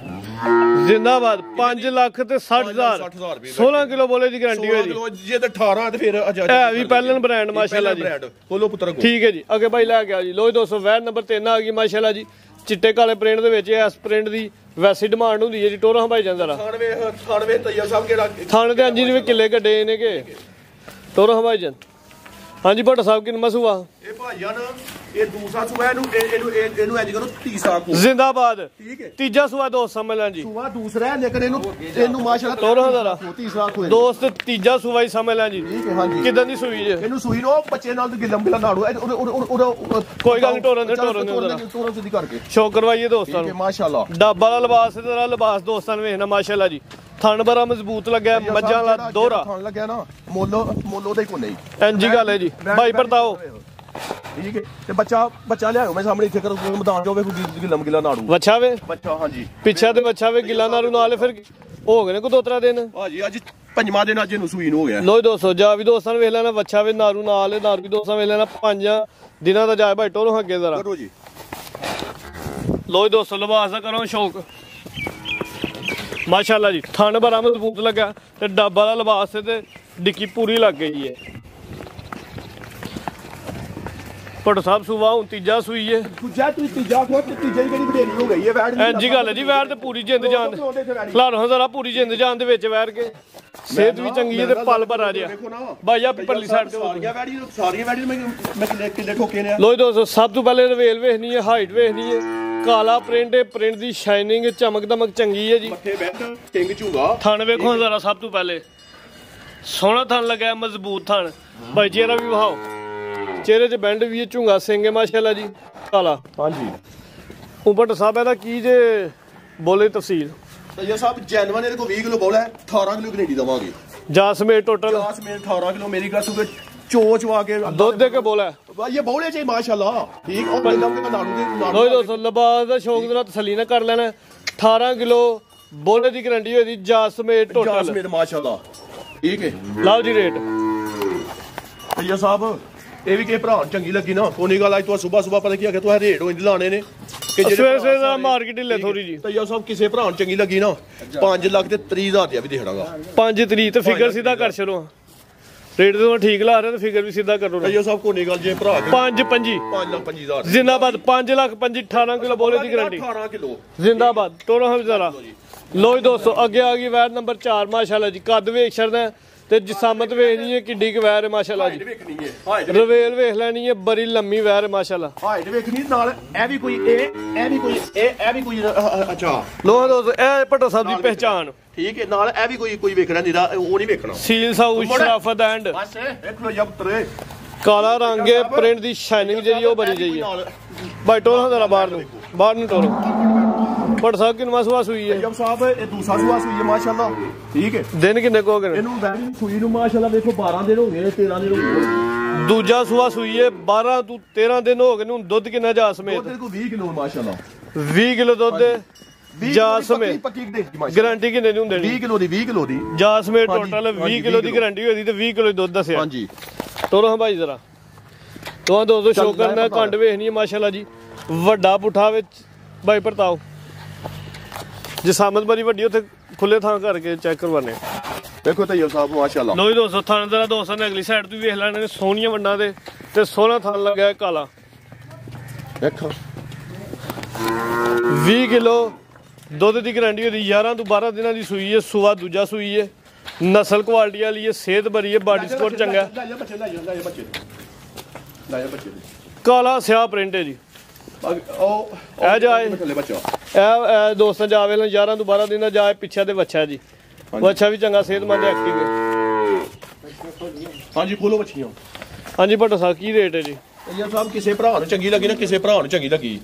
ਜ਼ਿੰਦਾਬਾਦ 5 ਲੱਖ ਤੇ 60,000 16 ਕਿਲੋ ਬੋਲੇ ਦੀ ਗਾਰੰਟੀ ਹੋਈ ਜੀ। ਜੇ ਤੇ 18 ਤੇ ਫਿਰ ਹੈ ਵੀ ਪਹਿਲਨ ਬ੍ਰਾਂਡ ਮਾਸ਼ਾਅੱਲਾ ਜੀ। ਬੋਲੋ ਪੁੱਤਰ ਠੀਕ ਹੈ ਜੀ। ਅੱਗੇ ਭਾਈ ਲੈ ਕੇ ਆ ਜੀ। ਲੋ ਜੀ ਦੋਸਤੋ ਵੈਰ ਨੰਬਰ 3 ਆ ਗਈ ਮਾਸ਼ਾਅੱਲਾ ਜੀ। ਚਿੱਟੇ ਕਾਲੇ ਪ੍ਰਿੰਟ ਦੇ ਵਿੱਚ ਇਸ ਪ੍ਰਿੰਟ ਦੀ ਵੈਸੀ ਡਿਮਾਂਡ ਹੁੰਦੀ ਹੈ ਜੀ। ਟੋਰਾ ਭਾਈ ਜਾਂਦਾ ਰਾ 98 ਤੈਯਬ ਸਾਹਿਬ ਕਿਹੜਾ ਥਾਣੇ ਦੇ ਅੰਜੀ ਦੇ ਕਿੱਲੇ ਕੱਢੇ ਨੇ ਕਿ ਟੋਰਾ ਭਾਈ ਜਾਨ। ਹਾਂਜੀ ਭੱਟ ਸਾਹਿਬ ਕਿੰਨਾ ਸੂਆ? ਇਹ ਭਾਈਜਾਨ ਇਹ ਦੂਸਰਾ ਸੂਆ ਇਹਨੂੰ ਇੰਜ ਕਰੋ ਤੀਸਰਾ ਕੋ ਜ਼ਿੰਦਾਬਾਦ। ਠੀਕ ਹੈ ਤੀਜਾ ਸੂਆ ਦੋਸਤ ਸਮਝ ਲੈਣ ਜੀ। ਸੂਆ ਦੂਸਰਾ ਹੈ ਲੇਕਿਨ ਇਹਨੂੰ ਮਾਸ਼ਾਅੱਲਾ ਟੋਰਾ ਦਾ ਤੀਸਰਾ ਕੋ ਦੋਸਤ ਤੀਜਾ ਸੂਆ ਹੀ ਸਮਝ ਲੈਣ ਜੀ। ਠੀਕ ਹੈ ਹਾਂਜੀ। ਕਿਦਾਂ ਦੀ ਸੂਈ ਜੇ? ਇਹਨੂੰ ਸੂਈ ਨੂੰ ਬੱਚੇ ਨਾਲ ਤੇ ਗਿੱਲਮ ਗਿੱਲਾ ਨਾੜੂ ਕੋਈ ਗੱਲ ਨਹੀਂ ਟੋਰਨ ਸਿੱਧੀ ਕਰਕੇ ਸ਼ੋਅ ਕਰਵਾਈਏ ਦੋਸਤਾਂ ਠੀਕ ਹੈ ਨੂੰ। ਮਾਸ਼ਾਅੱਲਾ ਡੱਬਾ ਵਾਲਾ ਲਿਬਾਸ ਤੇ ਤੇਰਾ ਲਿਬਾਸ ਦੋਸਤਾਂ ਨੂੰ ਵੇਖਣਾ ਮਾਸ਼ਾਅੱਲਾ ਜੀ। ਥਣ ਬੜਾ ਮਜ਼ਬੂਤ ਲੱਗਿਆ ਮੱਝਾਂ ਵਾਲਾ ਦੋਹਰਾ ਥਣ ਲੱਗਿਆ ਨਾ ਮੋਲੋ ਦਾ ਹੀ ਕੋ ਨਹੀਂ ਇੰਜੀ ਗੱਲ ਹੈ ਜੀ। ਭਾਈ ਪਰਤਾਓ ਠੀਕ ਹੈ ਤੇ ਬੱਚਾ ਲਿਆਓ ਮੈਂ ਸਾਹਮਣੇ ਇੱਥੇ ਕਰੋ ਮੈਦਾਨ ਜੋ ਵੇਖੋ ਗਿੱਲਮ ਗਿੱਲਾ ਨਾੜੂ ਵੱਛਾ ਵੇ ਬੱਚਾ ਹਾਂਜੀ ਪਿੱਛਾ ਤੇ ਵੱਛਾ ਵੇ ਗਿੱਲਾ ਨਾਰੂ ਨਾਲ ਫਿਰ ਹੋ ਗਏ ਨੇ ਕੋ 2-3 ਦਿਨ ਭਾਜੀ ਅੱਜ ਪੰਜਵਾਂ ਦਿਨ ਅੱਜ ਇਹਨੂੰ ਸੂਈ ਨੂੰ ਹੋ ਗਿਆ। ਲੋ ਦੋਸਤੋ ਜਾ ਵੀ ਦੋਸਤਾਂ ਨੂੰ ਵੇਖ ਲੈਣਾ ਵੱਛਾ ਵੇ ਨਾਰੂ ਨਾਲ ਨਾਰੂ ਵੀ ਦੋਸਤਾਂ ਵੇਖ ਲੈਣਾ 5 ਦਿਨਾਂ ਦਾ ਜਾਏ ਭਾਈ ਟੋਰੋ ਅੱਗੇ ਜ਼ਰਾ ਕਰੋ ਜੀ। ਲੋ ਦੋਸਤੋ ਲਿਬਾਸ ਦਾ ਕਰੋ ਸ਼ੌਕ ਮਾਸ਼ਾਅੱਲਾ ਜੀ। ਥਣ ਬੜਾ ਮਜ਼ਬੂਤ ਲੱਗਾ ਤੇ ਡੱਬਾ ਦਾ ਲਿਬਾਸ ਤੇ ਡਿੱਕੀ ਪੂਰੀ ਲੱਗ ਗਈ ਹੈ। ਭੱਟ ਸਾਹਿਬ ਸੂਆ ਹੁਣ ਤੀਜਾ ਸੂਈ ਹੈ। ਤੀਜਾ ਖੋ ਤੇ ਤੀਜੇ ਦੀ ਕਿਹੜੀ ਬਡੇਰੀ ਹੋ ਗਈ ਹੈ ਵੈੜ ਇੰਜੀ ਗੱਲ ਹੈ ਜੀ। ਵੈਰ ਤੇ ਪੂਰੀ ਜਿੰਦ ਜਾਨ ਖਲਾਰੋ ਜ਼ਰਾ ਪੂਰੀ ਜਿੰਦ ਜਾਨ ਦੇ ਵਿੱਚ ਵੈਰ ਕੇ ਸਿਹਤ ਵੀ ਚੰਗੀ ਹੈ ਤੇ ਪਲ ਭਰਾ ਜਿਹਾ ਭਾਈ ਆ ਪਰਲੀ ਸਾਈਡ ਤੇ ਸਾਰੀਆਂ ਵੈੜੀ ਮੈਂ ਕਿੱਲੇ ਠੋਕੇ ਨੇ। ਲੋ ਦੋਸਤੋ ਸਭ ਤੋਂ ਪਹਿਲੇ ਰਵੇਲ ਵੇਖਣੀ ਹੈ ਹਾਈਟ ਵੇਖਣੀ ਹੈ। ਕਾਲਾ ਪ੍ਰਿੰਟ ਹੈ ਪ੍ਰਿੰਟ ਦੀ ਸ਼ਾਈਨਿੰਗ ਚਮਕ ਦਮਕ ਚੰਗੀ ਹੈ ਜੀ। ਮੱਥੇ ਬੈਠ ਟਿੰਗ ਝੂਗਾ ਥਣ ਵੇਖੋ ਜ਼ਰਾ ਸਭ ਤੋਂ ਪਹਿਲੇ ਸੋਹਣਾ ਥਣ ਲੱਗਾ ਮਜ਼ਬੂਤ ਥਣ। ਭਾਈ ਚਿਹਰਾ ਵੀ ਵਹਾਓ ਚਿਹਰੇ 'ਚ ਬੈਂਡ ਵੀ ਹੈ ਝੁੰਗਾ ਸਿੰਘ ਹੈ ਮਾਸ਼ਾਅੱਲਾ ਜੀ ਕਾਲਾ। ਹਾਂਜੀ ਭੱਟ ਸਾਹਿਬ ਇਹਦਾ ਕੀ ਜੇ ਬੋਲੇ ਤਫਸੀਲ? ਤੈਯਬ ਸਾਹਿਬ ਜੈਨੂਅਨ ਇਹਦੇ ਕੋਲ 20 ਕਿਲੋ ਬੋਲਾ 18 ਕਿਲੋ ਗਰੰਟੀ ਦਵਾਂਗੇ। ਜਾਸਮੇਟ ਟੋਟਲ 18 ਕਿਲੋ ਮੇਰੀ ਗੱਲ ਸੁਣ ਚੋਚਵਾ ਕੇ ਦੁੱਧ ਦੇ ਕੇ ਬੋਲਾ ਇਹ ਬੋਲੇ ਚਾਹੀ ਮਾਸ਼ਾਅੱਲਾ ਠੀਕ ਉਹ ਪਹਿਲਾਂ ਕਿ ਨਾੜੂ ਦੇ ਲੋ ਦੋਸਤੋ ਲਿਬਾਸ ਦਾ ਸ਼ੌਕ ਨਾਲ ਤਸੱਲੀ ਨਾ ਕਰ ਲੈਣਾ। 18 ਕਿਲੋ ਬੋਲੇ ਦੀ ਗਰੰਟੀ ਹੋਈ ਦੀ ਜਾਸਮੇਟ ਟੋਟਲ ਜਾਸਮੇਟ ਮਾਸ਼ਾਅੱਲਾ ਠੀਕ ਹੈ। ਲਾਓ ਜੀ ਰੇਟ ਤੈਯਬ ਸਾਹਿਬ ਇਹ ਵੀ ਕਿ ਭਰਾ ਚੰਗੀ ਲੱਗੀ ਨਾ ਕੋਨੀ ਗੱਲ ਅੱਜ ਤੋਂ ਸਵੇਰ ਪਤਾ ਕੀ ਆ ਕਿ ਤੂੰ ਰੇਟ ਉਹ ਇੰਜ ਲਾਣੇ ਨੇ ਕਿ ਸਵੇਰੇ ਦਾ ਮਾਰਕੀਟ ਢਿੱਲੇ ਥੋੜੀ ਜੀ। ਤੈਯਬ ਸਾਹਿਬ ਕਿਸੇ ਭਰਾ ਨੂੰ ਚੰਗੀ ਲੱਗੀ ਨਾ 5 ਲੱਖ ਤੇ 30,000 ਦੀ ਵੀ ਦੇ ਖੜਾਂਗਾ। 5 ਤਰੀਕ ਤੇ ਫਿਗਰ ਸਿੱਧਾ ਕਰ ਛੜੋ। ਰੇਟ ਤੇ ਠੀਕ ਲਾ ਰਹੇ ਤੇ ਫਿਗਰ ਵੀ ਸਿੱਧਾ ਕਰੋ। ਤੈਯਬ ਸਾਹਿਬ ਕੋਨੀ ਗੱਲ ਜੇ ਭਰਾ 5,25,000 ਜ਼ਿੰਦਾਬਾਦ 5 ਲੱਖ 18 ਕਿਲੋ ਬੋਲੇ ਦੀ ਗਰੰਟੀ 18 ਕਿਲੋ ਜ਼ਿੰਦਾਬਾਦ ਟੋਰੋ ਹਮਜ਼ਾਰਾ। ਲੋ ਜੀ ਦੋਸਤੋ ਅੱਗੇ ਆ ਗਈ ਵੈਰ ਨੰਬਰ 4 ਮਾਸ਼ਾਅੱਲਾ ਜੀ। ਕੱਦ ਵੇਖ ਛੜਨਾ ਤੇ ਜਿਸਾਮਤ ਵੇਖਣੀ ਹੈ ਕਿੱਡੀ ਕੁ ਵੈਰ ਹੈ ਮਾਸ਼ਾਅੱਲਾ ਜੀ। ਰਵੇਲ ਵੇਖ ਲੈਣੀ ਹੈ ਬੜੀ ਲੰਮੀ ਵੈਰ ਹੈ ਮਾਸ਼ਾਅੱਲਾ। ਹਾਈਟ ਵੇਖਣੀ ਨਾਲ ਇਹ ਵੀ ਕੋਈ ਅੱਛਾ ਲੋ ਦੋਸਤੋ ਇਹ ਭੱਟੋ ਸਾਹਿਬ ਦੀ ਪਹਿਚਾਨ ਠੀਕ ਹੈ। ਨਾਲ ਇਹ ਵੀ ਕੋਈ ਵੇਖਣਾ ਨਹੀਂ ਉਹ ਨਹੀਂ ਵੇਖਣਾ। ਸੀਲ ਸਾਊ ਸ਼ਰਾਫਤ ਐਂਡ ਬਸ ਦੇਖ ਲੋ ਯਬਤਰੇ ਕਾਲਾ ਰੰਗ ਹੈ ਪ੍ਰਿੰਟ ਦੀ ਸ਼ਾਈਨਿੰਗ ਜਿਹੜੀ ਉਹ ਬਣੀ ਜਾਈ ਹੈ। ਭਾਈ ਟੋਰੋ ਜ਼ਰਾ ਬਾਹਰ ਨੂੰ ਟੋਰੋ। ਭੱਟ ਸਾਹਿਬ ਕਿੰਨਾ ਸੂਆ ਸੂਈ ਹੈ? ਤੈਯਬ ਸਾਹਿਬ ਇਹ ਦੂਸਰਾ ਸੂਆ ਸੂਈ ਹੈ ਮਾਸ਼ਾਅੱਲਾ ਠੀਕ ਹੈ। ਦਿਨ ਕਿੰਨੇ ਕੋ ਹੋ ਗਏ ਇਹਨੂੰ ਵੈਰੀ ਸੂਈ ਨੂੰ ਮਾਸ਼ਾਅੱਲਾ ਦੇਖੋ 12 ਦਿਨ ਹੋ ਗਏ 13 ਦਿਨ ਹੋ ਗਏ। ਦੂਜਾ ਸੂਆ ਸੂਈ ਹੈ 12 ਤੋਂ 13 ਦਿਨ ਹੋ ਗਏ ਨੂੰ। ਦੁੱਧ ਕਿੰਨਾ ਜਾ ਸਮੇਤ? ਉਹਦੇ ਕੋਲ 20 ਕਿਲੋ ਮਾਸ਼ਾਅੱਲਾ 20 ਕਿਲੋ ਦੁੱਧ ਜਾ ਸਮੇਤ। ਗਾਰੰਟੀ ਕਿੰਨੇ ਦੀ ਹੁੰਦੀ? 20 ਕਿਲੋ ਦੀ ਜਾ ਸਮੇਤ ਟੋਟਲ 20 ਕਿਲੋ ਦੀ ਗਾਰੰਟੀ ਹੋਈ ਤੇ 20 ਕਿਲੋ ਦੁੱਧ ਦੱਸਿਆ। ਹਾਂਜੀ ਤੋਰੋ ਹਾਂ ਭਾਈ ਜ਼ਰਾ तो दोस्तों शो करना कंड वेखनी है माशाल्लाह जी ਵੱਡਾ ਪੁੱਠਾ ਵਿੱਚ ਬਾਈ ਪਰਤਾਓ ਜਸਾਮਤ ਬੜੀ ਵੱਡੀ ਉੱਥੇ ਖੁੱਲੇ ਥਾਂ ਕਰਕੇ ਚੈੱਕ ਕਰਵਾਨੇ ਦੇਖੋ ਤੈਯਬ ਸਾਹਿਬ ਮਾਸ਼ਾਅੱਲਾ ਲੋ ਜੀ ਦੋਸਤੋ ਥਾਂ ਜਰਾ ਦੋਸਤਾਂ ਨੇ ਅਗਲੀ ਸਾਈਡ ਤੋਂ ਵੀ ਵੇਖ ਲੈਣੇ ਨੇ ਸੋਹਣੀਆਂ ਵੰਡਾਂ ਤੇ ਸੋਹਣਾ ਥਾਂ ਲੱਗਿਆ ਕਾਲਾ ਦੇਖੋ 20 ਕਿਲੋ ਦੁੱਧ ਦੀ ਗਾਰੰਟੀ ਹੋਦੀ 11 ਤੋਂ 12 ਦਿਨਾਂ ਦੀ ਸੂਈ ਹੈ ਸੂਆ ਦੂਜਾ ਸੂਈ ਹੈ ਨਸਲ ਕੁਆਲਿਟੀ ਵਾਲੀ ਹੈ ਸਿਹਤ ਬੜੀ ਹੈ ਬਾਡੀ ਸਕੋਰ ਚੰਗਾ ਕਾਲਾ ਸਿਆਹ ਪ੍ਰਿੰਟ ਹੈ ਜੀ ਇਹ ਜਾਏ ਇਹ ਦੋਸਤਾਂ ਜਾਵੇ 11 ਤੋਂ 12 ਦਿਨਾਂ ਜਾਏ ਪਿੱਛੇ ਤੇ ਵੱਛਾ ਜੀ ਵੱਛਾ ਵੀ ਚੰਗਾ ਸਿਹਤਮੰਦ ਐਕਟਿਵ ਹੈ ਹਾਂਜੀ ਖੋਲੋ ਬੱਚੀਆਂ ਹਾਂਜੀ ਭੱਟੋ ਸਾਹਿਬ ਕੀ ਰੇਟ ਹੈ ਜੀ ਤੈਯਬ ਸਾਹਿਬ ਕਿਸੇ ਭਰਾ ਨੂੰ ਚੰਗੀ ਲੱਗੀ ਨਾ ਕਿਸੇ ਭਰਾ ਨੂੰ ਚੰਗੀ ਲੱਗੀ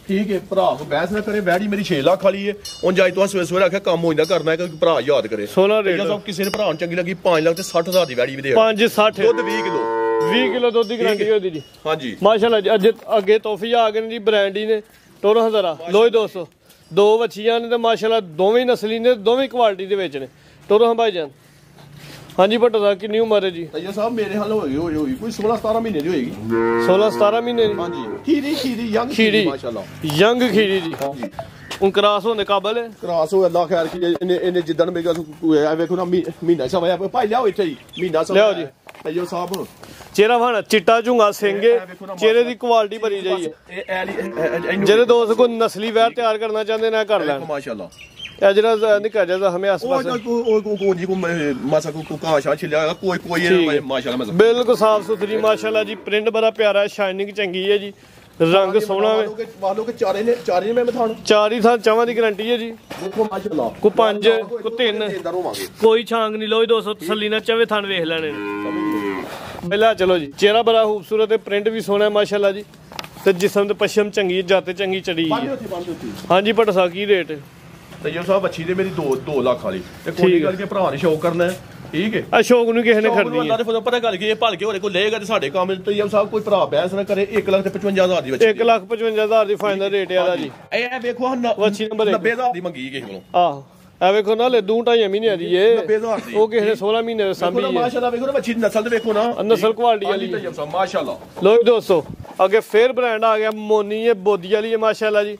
ਠੀਕ ਹੈ ਭਰਾ ਕੋ ਬਹਿਸ ਨਾ ਕਰੇ ਵੈੜੀ ਮੇਰੀ 6 ਲੱਖ ਵਾਲੀ ਹੈ ਹੁਣ ਜਾਈ ਤੋਂ ਸਵੇਰੇ ਸਵੇਰੇ ਆਖਿਆ ਕੰਮ ਹੋ ਜਾਂਦਾ ਕਰਨਾ ਹੈ ਕਿ ਭਰਾ ਯਾਦ ਕਰੇ ਸੋਨਾ ਰੇਟ ਤੈਯਬ ਸਾਹਿਬ ਕਿਸੇ ਨੇ ਭਰਾ ਨੂੰ ਚੰਗੀ ਲੱਗੀ 5 ਲੱਖ ਤੇ 60,000 ਦੀ ਵੈੜੀ ਵੀ ਦੇ 560 ਦੁੱਧ 20 ਕਿਲੋ 20 ਕਿਲੋ ਦੁੱਧ ਦੀ ਗਾਰੰਟੀ ਹੋਦੀ ਜੀ ਹਾਂਜੀ ਮਾਸ਼ਾਅੱਲਾ ਜੀ ਅੱਜ ਅੱਗੇ ਤੋਹਫੇ ਆ ਗਏ ਨੇ ਜੀ ਬ੍ਰਾਂਡੀ ਨੇ ਟੋਰੋ ਹਜ਼ਾਰਾ ਲੋ ਜੀ ਦੋਸਤੋ ਦੋ ਵੱਛੀਆਂ ਨੇ ਤੇ ਮਾਸ਼ਾਅੱਲਾ ਦੋਵੇਂ ਨਸਲੀ ਨੇ ਦੋਵੇਂ ਕੁਆਲਿਟੀ ਦੇ ਵਿੱਚ ਨੇ ਟੋਰੋ ਹਾਂ ਭਾਈ ਜਾਨ ਹਾਂਜੀ ਭੱਟੋ ਸਾਹਿਬ ਕਿੰਨੀ ਉਮਰ ਹੈ ਜੀ ਤੈਯਬ ਸਾਹਿਬ ਮੇਰੇ ਹਾਲ ਹੋਈ ਕੋਈ 16-17 ਮਹੀਨੇ ਦੀ ਹੋਏਗੀ 16-17 ਮਹੀਨੇ ਦੀ ਹਾਂਜੀ ਖੀਰੀ ਯੰਗ ਖੀਰੀ ਮਾਸ਼ਾਅੱਲਾ ਯੰਗ ਖੀਰੀ ਜੀ ਹਾਂਜੀ ਹੁਣ ਕਰਾਸ ਹੋਣ ਦੇ ਕਾਬਲ ਹੈ ਕਰਾਸ ਹੋ ਅੱਲਾ ਖੈਰ ਕੀ ਇਹਨੇ ਜਿੱਦਣ ਮੇਗਾ ਐ ਵੇਖੋ ਨਾ ਮਹੀਨਾ ਸਵਾ ਭਾਈ ਲਿਆਓ ਇੱਥੇ ਹੀ ਮਹੀਨਾ ਸਵਾ ਲਿਆਓ ਜੀ ਤੈਯਬ ਸਾਹਿਬ ਚਿਹਰਾ ਭਾਣਾ ਚਿੱਟਾ ਝੁੰਗਾ ਸਿੰਘੇ ਚਿਹਰੇ ਦੀ ਕੁਆਲਿਟੀ ਭਰੀ ਜਾਈ ਹੈ ਜਿਹੜੇ ਦੋਸਤ ਕੋਈ ਨਸਲੀ ਵੈਰ ਤਿਆਰ ਕਰਨਾ ਚਾਹੁੰਦੇ ਨੇ ਕਰ ਲੈਣ ਮਾਸ਼ਾਅੱਲਾ ਇਹ ਜਿਹੜਾ ਨਿੱਕਾ ਜਿਹਾ ਹਮੇ ਆਸ-ਪਾਸ ਉਹ ਜੀ ਕੋ ਮਾਸਾ ਕੋ ਕਾਸ਼ਾ ਛਿਲਿਆ ਕੋਈ ਮਾਸ਼ਾਅੱਲਾ ਬਿਲਕੁਲ ਸਾਫ ਸੁਥਰੀ ਮਾਸ਼ਾਅੱਲਾ ਜੀ ਪ੍ਰਿੰਟ ਬੜਾ ਪਿਆਰਾ ਸ਼ਾਈਨਿੰਗ ਚੰਗੀ ਹੈ ਜੀ ਰੰਗ ਸੋਹਣਾ ਹੈ ਵਾਲੋ ਕੇ ਚਾਰੇ ਨੇ ਮੈਂ ਥਾਣ ਚਾਰ ਹੀ ਥਾਂ ਚਾਵਾਂ ਦੀ ਗਾਰੰਟੀ ਹੈ ਜੀ ਦੇਖੋ ਮਾਸ਼ਾਅੱਲਾ ਕੋ 5 ਕੋ 3 ਕੋਈ ਛਾਂਗ ਨਹੀਂ ਲੋ ਦੋਸਤੋ ਤਸੱਲੀ ਨਾਲ ਚਵੇ ਥਾਂ ਵੇਖ ਲੈਣੇ ਨੇ ਪਹਿਲਾਂ ਚਲੋ ਜੀ ਚਿਹਰਾ ਬੜਾ ਖੂਬਸੂਰਤ ਹੈ ਪ੍ਰਿੰਟ ਵੀ ਸੋਹਣਾ ਹੈ ਮਾਸ਼ਾਅੱਲਾ ਜੀ ਤੇ ਜਿਸਮ ਤੇ ਪਸ਼ਮ ਚੰਗੀ ਜਾਤੇ ਚੰਗੀ ਚੜੀ ਹੈ ਹਾਂਜੀ ਭੱਟੋ ਸਾਹਿਬ ਕੀ ਰੇਟ ਹੈ ਤੈਯਬ ਸਾਹਿਬ ਬੱਚੀ ਦੇ ਮੇਰੀ 2 ਲੱਖ ਵਾਲੀ ਤੇ ਕੋਈ ਗੱਲ ਕੇ ਭਰਾ ਨੇ ਸ਼ੌਕ ਕਰਨਾ ਹੈ ਠੀਕ ਹੈ ਅਸ਼ੋਕ ਨੂੰ ਕਿਸੇ ਨੇ ਖੜਨੀ ਹੈ ਅੱਲਾ ਦੇ ਪਤਾ ਗੱਲ ਕੀ ਇਹ ਭਲ ਕੇ ਹੋਰੇ ਕੋਈ ਲਏਗਾ ਤੇ ਸਾਡੇ ਕੰਮ ਤੈਯਬ ਸਾਹਿਬ ਕੋਈ ਭਰਾ ਬਹਿਸ ਨਾ ਕਰੇ 1,55,000 ਦੀ ਬੱਚੀ 1,55,000 ਦੀ ਫਾਈਨਲ ਰੇਟ ਇਹਦਾ ਜੀ ਇਹ ਵੇਖੋ ਵੱਛੀ ਨੰਬਰ 90,000 ਦੀ ਮੰਗੀ ਕਿਸੇ ਕੋਲੋਂ ਆਹੋ ਇਹ ਵੇਖੋ ਨਾ ਲੈ 2-2.5 ਮਹੀਨਿਆਂ ਦੀ ਏ 90,000 ਦੀ ਉਹ ਕਿਸੇ ਨੇ 16 ਮਹੀਨੇ ਦੇ ਸਾਂਭੀ ਹੈ ਮਾਸ਼ਾਅੱਲਾ ਵੇਖੋ ਨਾ ਬੱਚੀ ਦੀ ਨਸਲ ਤੇ ਵੇਖੋ ਨਾ ਨਸਲ ਕੁਆਲਿਟੀ ਵਾਲੀ ਤੈਯਬ ਸਾਹਿਬ ਮਾਸ਼ਾਅੱਲਾ ਲੋ ਦੋਸਤੋ ਅੱਗੇ ਫੇਰ ਬ੍ਰਾਂਡ ਆ ਗਿਆ ਮੋਨੀ ਇਹ ਬੋਦੀ ਵਾਲੀ ਹੈ ਮਾਸ਼ਾਅੱਲਾ ਜੀ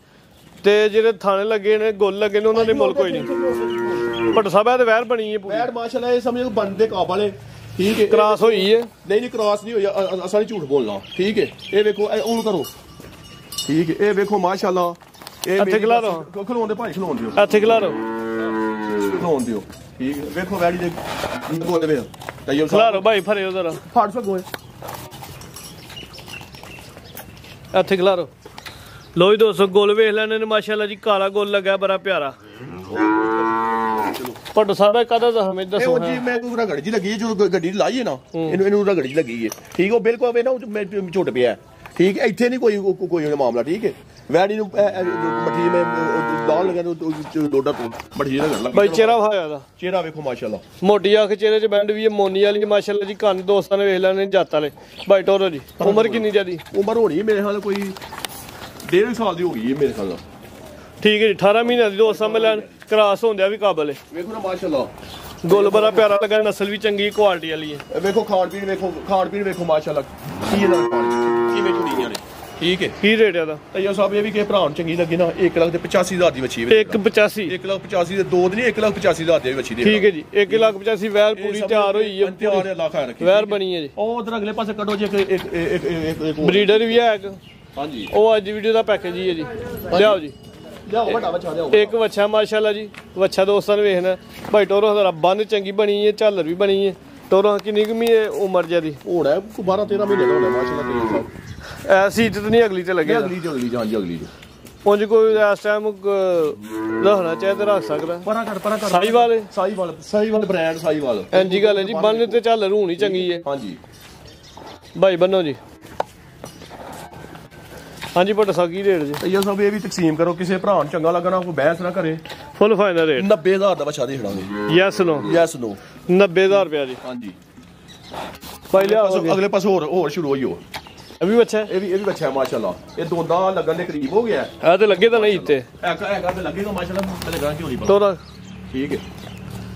ਤੇ ਜਿਹੜੇ ਥਾਣੇ ਲੱਗੇ ਨੇ ਗੁੱਲ ਲੱਗੇ ਨੇ ਉਹਨਾਂ ਦੇ ਮੁੱਲ ਕੋਈ ਨਹੀਂ ਭੱਟੋ ਸਾਹਿਬ ਇਹ ਤੇ ਵੈਰ ਬਣੀ ਹੈ ਪੂਰੀ ਵੈਰ ਮਾਸ਼ਾਅੱਲਾ ਇਹ ਸਮਝੋ ਬੰਦੇ ਕਾਬ ਵਾਲੇ ਠੀਕ ਹੈ ਕ੍ਰਾਸ ਹੋਈ ਹੈ ਨਹੀਂ ਕ੍ਰਾਸ ਨਹੀਂ ਹੋਈ ਅਸਾਂ ਨਹੀਂ ਝੂਠ ਬੋਲਣਾ ਠੀਕ ਹੈ ਇਹ ਵੇਖੋ ਉਹ ਕਰੋ ਠੀਕ ਹੈ ਇਹ ਵੇਖੋ ਮਾਸ਼ਾਅੱਲਾ ਇਹ ਇੱਥੇ ਖਿਲਾ ਰੋ ਖਲੋਣ ਦੇ ਭਾਈ ਖਲੋਣ ਦਿਓ ਇੱਥੇ ਖਿਲਾ ਰੋ ਖਲੋਣ ਦਿਓ ਠੀਕ ਹੈ ਵੇਖੋ ਵੈੜੀ ਦੇ ਗੋਲ ਦੇ ਤੈਯਬ ਖਿਲਾ ਰੋ ਭਾਈ ਫਰਿਓ ਜ਼ਰਾ ਫੜ ਸਕੋ ਇੱਥੇ ਖਿਲਾ ਰੋ ਲੋ ਜੀ ਦੋਸਤੋ ਗੁੱਲ ਵੇਖ ਲੈਣੇ ਨੇ ਮਾਸ਼ਾਅੱਲਾ ਜੀ ਕਾਲਾ ਗੁੱਲ ਲੱਗਾ ਬੜਾ ਪਿਆਰਾ ਭੱਟੋ ਸਾਹਿਬ ਕਦਾ ਦਾ ਹਮੇ ਦੱਸੋ ਜੀ ਮੈਂ ਕੋਈ ਰਗੜ ਜੀ ਲੱਗੀ ਜਦੋਂ ਗੱਡੀ ਲਾਈ ਹੈ ਨਾ ਇਹਨੂੰ ਰਗੜ ਜੀ ਲੱਗੀ ਹੈ ਠੀਕ ਉਹ ਬਿਲਕੁਲ ਵੇ ਨਾ ਝੁੱਟ ਪਿਆ ਠੀਕ ਹੈ ਇੱਥੇ ਨਹੀਂ ਕੋਈ ਮਾਮਲਾ ਠੀਕ ਹੈ ਵੈੜੀ ਨੂੰ ਮੱਠੀ ਮੈਂ ਲਾਲ ਲਗਾ ਡੋਡਾ ਤੋਂ ਮੱਠੀ ਰਗੜ ਲੱਗ ਬਾਈ ਚਿਹਰਾ ਭਾਇਆ ਦਾ ਚਿਹਰਾ ਵੇਖੋ ਮਾਸ਼ਾਅੱਲਾ ਮੋਟੀ ਅੱਖ ਚਿਹਰੇ 'ਚ ਬੈਂਡ ਵੀ ਹੈ ਮੋਨੀ ਵਾਲੀ ਮਾਸ਼ਾਅੱਲਾ ਜੀ ਕੰਨ ਦੋਸਤਾਂ ਨੇ ਵੇਖ ਲੈਣੇ ਜੱਤ ਵਾਲੇ ਬਾਈ ਟੋਰੋ ਜੀ ਉਮਰ ਕਿੰਨੀ ਜਿਆਦੀ ਉਮਰ ਹੋਣੀ ਮੇਰੇ ਹਾਲ ਕੋਈ 1.5 ਸਾਲ ਦੀ ਹੋ ਗਈ ਹੈ ਮੇਰੇ ਖਿਆਲ ਨਾਲ ਠੀਕ ਹੈ ਜੀ 18 ਮਹੀਨਿਆਂ ਦੀ ਦੋਸਤਾਂ ਮਿਲਣ ਕ੍ਰਾਸ ਹੁੰਦਿਆ ਵੀ ਕਾਬਲ ਹੈ ਵੇਖੋ ਨਾ ਮਾਸ਼ਾਅੱਲਾ ਗੁੱਲ ਬੜਾ ਪਿਆਰਾ ਲੱਗਾ ਨਸਲ ਵੀ ਚੰਗੀ ਕੁਆਲਿਟੀ ਵਾਲੀ ਹੈ ਵੇਖੋ ਖਾਣ ਪੀਣ ਵੇਖੋ ਮਾਸ਼ਾਅੱਲਾ ਕੀ ਇਹਦਾ ਕਿਵੇਂ ਝੁੜੀਆਂ ਨੇ ਠੀਕ ਹੈ ਕੀ ਰੇਟ ਇਹਦਾ ਤੈਯਬ ਸਾਹਿਬ ਇਹ ਵੀ ਕਿ ਭਰਾ ਨੂੰ ਚੰਗੀ ਲੱਗੀ ਨਾ 1,85,000 ਦੀ ਬੱਚੀ 1,85 1,85 ਦੇ ਦੋ ਨਹੀਂ 1,85,000 ਦੀ ਬੱਚੀ ਦੇ ਠੀਕ ਹੈ ਜੀ 1,85 ਵੈਰ ਪੂਰੀ ਤਿਆਰ ਹੋਈ ਹੈ ਤਿਆਰ ਹੈ ਲੱਖ ਰੱਖੀ ਵੈਰ ਬਣੀ ਹੈ ਜੀ ਉਹ ਉਧਰ ਅਗਲੇ ਪਾਸੇ ਕੱਢੋ ਜੀ ਇੱਕ ਬਰੀਡਰ ਵੀ ਹੈ ਇੱਕ ਹਾਂਜੀ ਉਹ ਅੱਜ ਵੀਡੀਓ ਦਾ ਪੈਕੇਜ ਹੀ ਹੈ ਜੀ ਲਿਆਓ ਜੀ ਲਿਆਓ ਵੱਡਾ ਬੱਚਾ ਲਿਆਓ ਇੱਕ ਵੱਛਾ ਮਾਸ਼ਾਅੱਲਾ ਜੀ ਵੱਛਾ ਦੋਸਤਾਂ ਨੇ ਵੇਖਣਾ ਭਾਈ ਟੋਰੋ ਹਜ਼ਾਰਾ ਬੰਦ ਚੰਗੀ ਬਣੀ ਹੈ ਝਾਲਰ ਵੀ ਬਣੀ ਹੈ ਟੋਰੋ ਕਿੰਨੀ ਕੁ ਮਹੀਨੇ ਉਮਰ ਜਿਆਦੀ ਹੋਣਾ 12-13 ਮਹੀਨੇ ਦਾ ਹੋਣਾ ਮਾਸ਼ਾਅੱਲਾ ਤੈਯਬ ਸਾਹਿਬ ਐਸੀ ਇੱਜ਼ਤ ਨਹੀਂ ਅਗਲੀ ਤੇ ਲੱਗੇ ਅਗਲੀ ਹਾਂਜੀ ਉਂਝ ਕੋਈ ਇਸ ਟਾਈਮ ਰੱਖਣਾ ਚਾਹੇ ਤੇ ਰੱਖ ਸਕਦਾ ਪਰਾਂ ਕਰ ਸਾਈਵਾਲ ਬ੍ਰਾਂਡ ਸਾਈਵਾਲ ਐਂਜੀ ਗੱਲ ਹੈ ਜੀ ਬੰਨ ਤੇ ਝਾਲਰ ਹੋਣੀ ਚੰਗੀ ਹੈ ਹਾਂਜੀ ਭਾਈ ਬੰਨੋ ਜੀ ਹਾਂਜੀ ਭੱਟੋ ਸਾਹਿਬ ਕੀ ਰੇਟ ਜੀ ਤੈਯਬ ਸਾਹਿਬ ਇਹ ਵੀ ਤਕਸੀਮ ਕਰੋ ਕਿਸੇ ਭਰਾ ਨੂੰ ਚੰਗਾ ਲੱਗਣਾ ਕੋਈ ਬਹਿਸ ਨਾ ਕਰੇ ਫੁੱਲ ਫਾਈਨਲ ਰੇਟ 90,000 ਦਾ ਬੱਚਾ ਦੇ ਛੜਾਂਗੇ ਯੈਸ ਨੋ 90,000 ਰੁਪਿਆ ਜੀ ਹਾਂਜੀ ਭਾਈ ਲਿਆਓ ਅਗਲੇ ਪਾਸੇ ਹੋਰ ਸ਼ੁਰੂ ਹੋਈ ਹੋ ਇਹ ਵੀ ਬੱਚਾ ਇਹ ਵੀ ਬੱਚਾ ਮਾਸ਼ਾਅੱਲਾ ਇਹ ਦੋਂਦਾ ਲੱਗਣ ਦੇ ਕਰੀਬ ਹੋ ਗਿਆ ਇਹ ਤੇ ਲੱਗੇ ਤਾਂ ਨਹੀਂ ਇੱਥੇ ਹੈਗਾ ਤੇ ਲੱਗੇਗਾ ਮਾਸ਼ਾਅੱਲਾ ਮੈਂ ਲਗਾ ਕਿਉਂ ਨਹੀਂ ਪਤਾ ਤੋਰਾ ਠੀਕ ਹੈ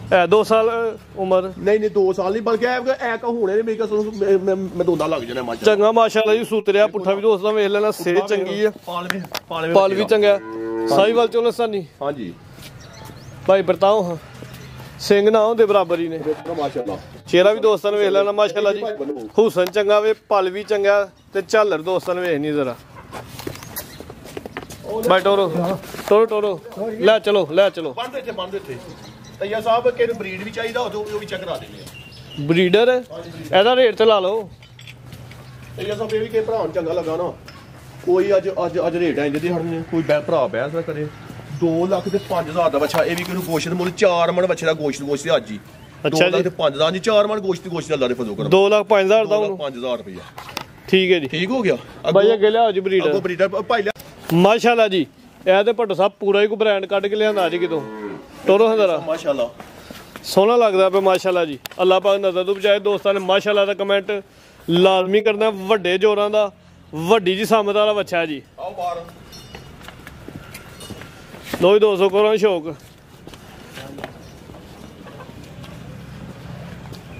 ਹੈ 2 ਸਾਲ ਉਮਰ। ਨਹੀਂ 2 ਸਾਲ ਨਹੀਂ ਬਲਕਿ ਐ ਕਾ ਹੋਣੇ ਨੇ ਮੇਰੇ ਕੋਲ ਮੈਂ ਦੋਂਦਾ ਲੱਗ ਜਾਣਾ ਮਾਸ਼ਾ ਚੰਗਾ ਮਾਸ਼ਾਅੱਲਾ ਜੀ ਸੁਤਰਿਆ ਪੁੱਠਾ ਵੀ ਦੋਸਤਾਂ ਵੇਖ ਲੈਣਾ ਸਿਹਤ ਚੰਗੀ ਆ ਪਾਲ ਵੀ ਚੰਗਾ ਸਾਹੀਵਾਲ ਚੋਂ ਲਸਾਨੀ ਹਾਂਜੀ ਭਾਈ ਬਰਤਾਓ ਹਾਂ ਸਿੰਘ ਨਾ ਉਹਦੇ ਬਰਾਬਰ ਹੀ ਨੇ ਮਾਸ਼ਾਅੱਲਾ ਚਿਹਰਾ ਵੀ ਦੋਸਤਾਂ ਨੂੰ ਵੇਖ ਲੈਣਾ ਮਾਸ਼ਾਅੱਲਾ ਜੀ ਹੁਸਨ ਚੰਗਾ ਵੇ ਪਲ ਵੀ ਚੰਗਾ ਤੇ ਝਾਲਰ ਦੋਸਤਾਂ ਨੂੰ ਵੇਖ ਨਹੀਂ ਜ਼ਰਾ ਬਾਈ ਟੋਰੋ ਲੈ ਚਲੋ ਬੰਦ ਇੱਥੇ ਤਈਆ ਸਾਹਿਬ ਕਿਹਨੂੰ ਬਰੀਡ ਵੀ ਚਾਹੀਦਾ ਉਹ ਵੀ ਚੈੱਕ ਕਰਾ ਦਿੰਦੇ ਆ ਬਰੀਡਰ ਇਹਦਾ ਰੇਟ ਤੇ ਲਾ ਲਓ ਤਈਆ ਸਾਹਿਬ ਇਹ ਵੀ ਕਿ ਭਰਾ ਨੂੰ ਚੰਗਾ ਲੱਗਾ ਨਾ ਕੋਈ ਅੱਜ ਰੇਟ ਆਂਦੇ ਤੇ ਹੜਨੇ ਕੋਈ ਭਰਾ ਬਹਿਸ ਨਾ ਕਰੇ 2 ਲੱਖ ਤੇ 5000 ਦਾ ਬੱਚਾ ਇਹ ਵੀ ਕਿਹਨੂੰ ਗੋਸ਼ਤ ਮੁੱਲ 4 ਮਣ ਬੱਚੇ ਦਾ ਗੋਸ਼ਤ ਤੇ ਅੱਜ ਹੀ ਅੱਛਾ ਜੀ 5 ਦਾ ਨਹੀਂ 4 ਮਣ ਗੋਸ਼ਤ ਦਾ ਅੱਲਾ ਦੇ ਫਜ਼ੋ ਕਰ 2 ਲੱਖ 5000 ਦਾ 5000 ਰੁਪਇਆ ਠੀਕ ਹੈ ਜੀ ਠੀਕ ਹੋ ਗਿਆ ਬਾਈ ਅੱਗੇ ਲਿਆਓ ਜੀ ਬਰੀਡਰ ਬਰੀਡਰ ਭਾਈ ਲਿਆ ਮਾਸ਼ਾਅੱਲਾ ਜੀ ਇਹ ਤੇ ਭੱਟੋ ਸਾਹਿਬ ਪੂਰਾ ਹੀ ਕੋ ਬ੍ਰਾਂਡ ਕੱਢ ਕੇ ਲਿਆਂਦਾ ਜੀ ਕਿਤੋਂ ਟੋਰੋ ਹਜ਼ਾਰਾ ਮਾਸ਼ਾਅੱਲਾ ਸੋਹਣਾ ਲੱਗਦਾ ਪਿਆ ਮਾਸ਼ਾਅੱਲਾ ਜੀ ਅੱਲਾਹ ਪਾਕ ਨਜ਼ਰ ਤੋਂ ਬਚਾਏ ਦੋਸਤਾਂ ਨੇ ਮਾਸ਼ਾਅੱਲਾ ਦਾ ਕਮੈਂਟ ਲਾਜ਼ਮੀ ਕਰਨਾ ਵੱਡੇ ਜੋਰਾਂ ਦਾ ਵੱਡੀ ਜੀ ਸਮਤ ਵਾਲਾ ਬੱਚਾ ਜੀ ਆਓ ਬਾਹਰ ਲੋ 200 ਕਰੋ ਸ਼ੌਕ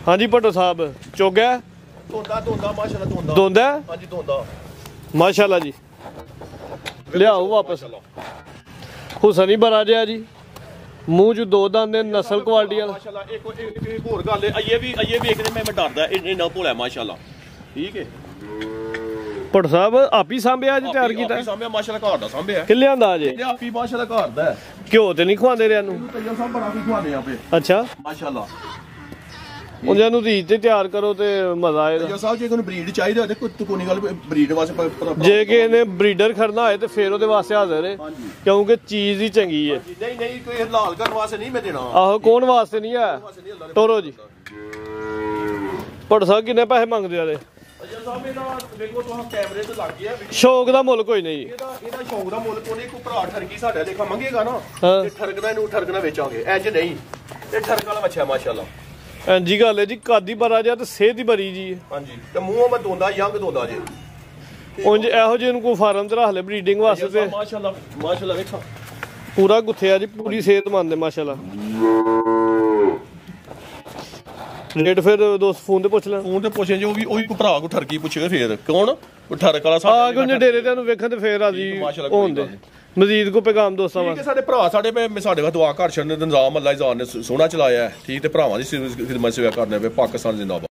ਹਾਂਜੀ ਭੱਟੋ ਸਾਹਿਬ ਚੋਗਿਆ ਧੋਂਦਾ ਮਾਸ਼ਾਅੱਲਾ ਦੋਂਦਾ ਹਾਂਜੀ ਧੋਂਦਾ ਮਾਸ਼ਾਅੱਲਾ ਜੀ ਲਿਆਓ ਵਾਪਸ ਹੁਸਨ ਹੀ ਬੜਾ ਜਿਆ ਜੀ ਮੂੰਹ ਚ 2 ਦੰਦ ਦੇ ਨਸਲ ਕੁਆਲਿਟੀ ਵਾਲਾ ਮਾਸ਼ਾਅੱਲਾ ਇੱਕ ਹੋਰ ਗੱਲ ਹੈ ਅਈਏ ਵੀ ਵੇਖਦੇ ਮੈਂ ਡਰਦਾ ਇੰਨਾ ਭੋਲਾ ਮਾਸ਼ਾਅੱਲਾ ਠੀਕ ਹੈ ਭੱਟ ਸਾਹਿਬ ਆਪ ਹੀ ਸਾਂਭਿਆ ਜੀ ਤਿਆਰ ਕੀਤਾ ਸਾਂਭਿਆ ਮਾਸ਼ਾਅੱਲਾ ਘਰ ਦਾ ਸਾਂਭਿਆ ਕਿੱਲਿਆਂ ਦਾ ਜੇ ਇਹ ਆਪੀ ਮਾਸ਼ਾਅੱਲਾ ਘਰ ਦਾ ਘਿਓ ਤੇ ਨਹੀਂ ਖਵਾਉਂਦੇ ਰਿਆਂ ਨੂੰ ਤਈਆ ਸਾਹਿਬ ਬੜਾ ਵੀ ਖਵਾਦੇ ਆਪੇ ਅੱਛਾ ਮਾਸ਼ਾਅੱਲਾ ਉਹਨਾਂ ਨੂੰ ਰੀਤ ਤੇ ਤਿਆਰ ਕਰੋ ਤੇ ਮਜ਼ਾ ਆਏਗਾ ਤਈਆ ਸਾਹਿਬ ਜੇ ਤੁਹਾਨੂੰ ਬਰੀਡ ਚਾਹੀਦਾ ਤੇ ਕੋਈ ਗੱਲ ਬਰੀਡ ਵਾਸਤੇ ਜੇ ਕਿ ਇਹਨੇ ਬਰੀਡਰ ਖੜਨਾ ਹੋਏ ਤੇ ਫੇਰ ਉਹਦੇ ਵਾਸਤੇ ਹਾਜ਼ਰ ਹੈ ਕਿਉਂਕਿ ਚੀਜ਼ ਹੀ ਚੰਗੀ ਹੈ ਨਹੀਂ ਕੋਈ ਹਲਾਲ ਕਰਨ ਵਾਸਤੇ ਨਹੀਂ ਮੈਂ ਦੇਣਾ ਆਹੋ ਕੌਣ ਵਾਸਤੇ ਨਹੀਂ ਹੈ ਟੋਰੋ ਜੀ ਭੱਟ ਸਾਹਿਬ ਕਿੰਨੇ ਪੈਸੇ ਮੰਗਦੇ ਆਲੇ ਅਜਾ ਸਾਹਿਬ ਇਹਦਾ ਵੇਖੋ ਤੁਸੀਂ ਕੈਮਰੇ ਤੇ ਲੱਗ ਗਿਆ ਸ਼ੌਕ ਦਾ ਮੁੱਲ ਕੋਈ ਨਹੀਂ ਇਹਦਾ ਸ਼ੌਕ ਦਾ ਮੁੱਲ ਕੋਈ ਕੋ ਭਰਾ ਠਰਕੀ ਸਾਡਾ ਦੇਖਾ ਮੰਗੇਗਾ ਨਾ ਹਾਂ ਤੇ ਠਰਕਣਾ ਵੇਚਾਂਗੇ ਇੰਜ ਨਹੀਂ ਇਹ ਠਰਕ ਵਾਲਾ ਬੱਚਾ ਮਾਸ਼ਾਅੱਲਾ ਇੰਜੀ ਗੱਲ ਹੈ ਜੀ ਕਾਦੀ ਬਰਾ ਜਾ ਤੇ ਸਿਹਤ ਹੀ ਬਰੀ ਜੀ ਹਾਂਜੀ ਤੇ ਮੂੰਹੋਂ ਮੈਂ ਦੋਂਦਾ ਯੰਗ ਦੋਂਦਾ ਜੇ ਉਂਝ ਇਹੋ ਜਿਹੇ ਨੂੰ ਕੋਈ ਫਾਰਮ ਤੇ ਰੱਖ ਲੈ ਬਰੀਡਿੰਗ ਵਾਸਤੇ ਤੇ ਮਾਸ਼ਾਅੱਲਾ ਵੇਖਾ ਪੂਰਾ ਗੁੱਥਿਆ ਜੀ ਪੂਰੀ ਸਿਹਤਮੰਦ ਹੈ ਮਾਸ਼ਾਅੱਲਾ ਰੇਟ ਫਿਰ ਦੋਸਤ ਫੋਨ ਤੇ ਪੁੱਛ ਲੈ ਫੋਨ ਤੇ ਪੁੱਛੇ ਜੋ ਵੀ ਉਹੀ ਕੋ ਭਰਾ ਕੋ ਠਰਕੀ ਪੁੱਛੇਗਾ ਫੇਰ ਕੌਣ ਉਹ ਠਰਕ ਵਾਲਾ ਸਾਡਾ ਆ ਕਿਉਂ ਡੇਰੇ ਤੇ ਉਹਨੂੰ ਵੇਖਣ ਤੇ ਫੇਰ ਰਾਜੀ ਹੁੰਦੇ ਮਜ਼ੀਦ ਕੋ ਪੈਗਾਮ ਦੋਸਤਾਂ ਵਾਸਤੇ ਸਾਡੇ ਭਰਾ ਸਾਡੇ ਵਾ ਦੁਆ ਘਰ ਛੱਡਣ ਦਾ ਨਿਜ਼ਾਮ ਅੱਲਾਹ ਇਜ਼ਾਨ ਨੇ ਸੋਹਣਾ ਚਲਾਇਆ ਠੀਕ ਤੇ ਭਰਾਵਾਂ ਦੀ ਖਿਦਮਤ ਸੇਵਾ ਕਰਨੇ ਪਏ ਪਾਕਿਸਤਾਨ ਜ਼ਿੰਦਾਬਾਦ।